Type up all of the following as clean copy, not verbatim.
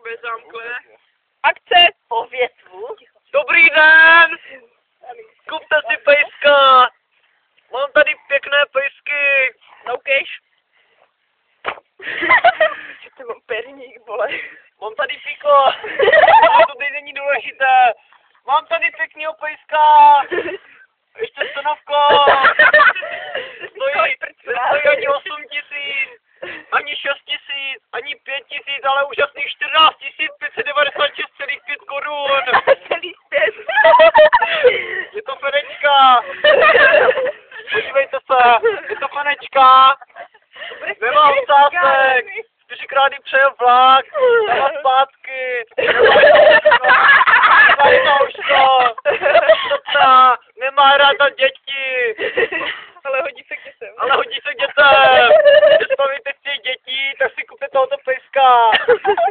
Bez zámkle. Akce po větvu. Dobrý den! Kupte si pejska! Mám tady pěkné pejsky! Loukeš? Že to mám perník, vole. Mám tady piko! Ale to teď není důležité! Mám tady pěknýho pejska! Ještě stanovko! Stojí ani 8 000, ani 6 000, ani 5 000, ale úžasných 14 596,5 korun! Celý zpět. Je to Fenečka! Podívejte se, je to Fenečka! Nemá ocásek! 4krát jí přejel vlak! Nemá zpátky! Nemá uško! Nemá ráda děti! Ale hodí se k dětem. Ale hodí se k dětem! Zbavíte si těch dětí, tak si kupte tohoto pejska!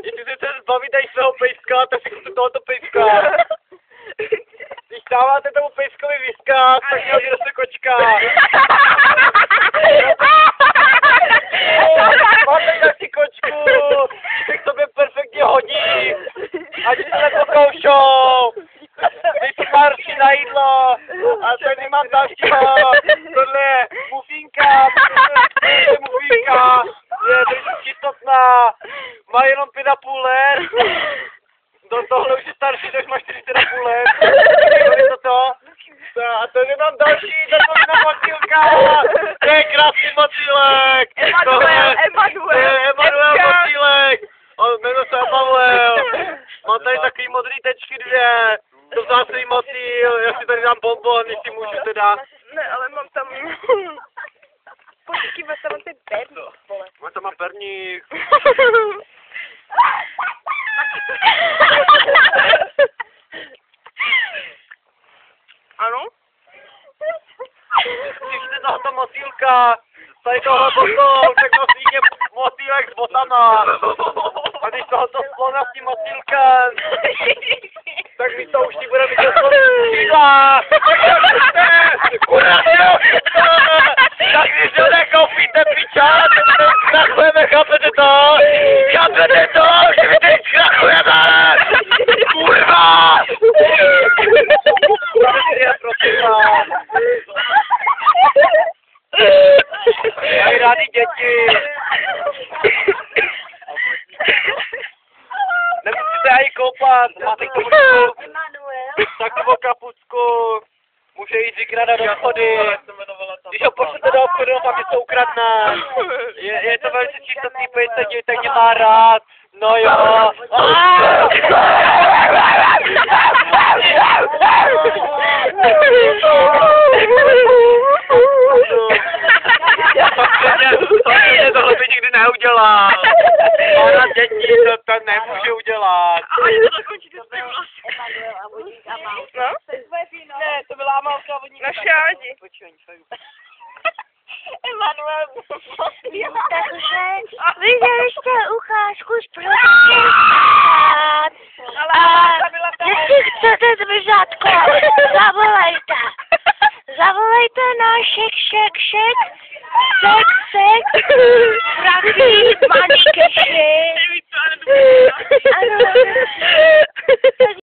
Jestli se chcete zbavit i svého pejska, tak si kupte tohoto pejska! Když dáváte tomu pejskovi vyskaz, tak měl vyrostne kočka! Máte taky kočku, ty k tobě perfektně hodí, ať se nepokoušou, ty starší na jídlo, a tady mám dalšího, tohle je mufínka, je trošku čistotná, má jenom 5,5 let, tohle už je starší, to už má 4,5 let, a tady mám další, taková motýlka, to je krásný motýlek, Emanuel motýlek, jmenuje se Emanuel, mám tady takový modrý tečky 2, to vzácný motýl, já si tady dám bonbon, jestli můžu teda. Ne, ale mám tam... Počkej, tam ty perník, vole. Tam mám perník. Ano? Když tohoto motýlka, tady tohle botou, tak nosí je motýlek s botama. A když tohoto splona s tím motýlkem, tak my to už ti budeme vidět křídla. Tak když to nekoupíte piča, tak zkrachujeme, chápete to? Chápete to? Že my teď zkrachujeme! Kurva! Prosím vás. Mají rádi děti. Nemusíte ani koupat, máte k tomu takovou kapucku. Může jít vykradat do obchody. Když ho pošlete do obchodu, pak je to ukradne. Je to velice čistotný pejsek, tak mě má rád. No jo. Tohle by nikdy neudělal. Ona děti to nemůže udělat. Ale to dokončíte s tím No? Ne, to byla Amalka a vodník. Naše Ádi. Emanuel. Takže viděli jste ukázku z protestát. A jestli chcete zmrzátko, zavolejte. Zavolejte na šek, prachy, maníkeši. Ano.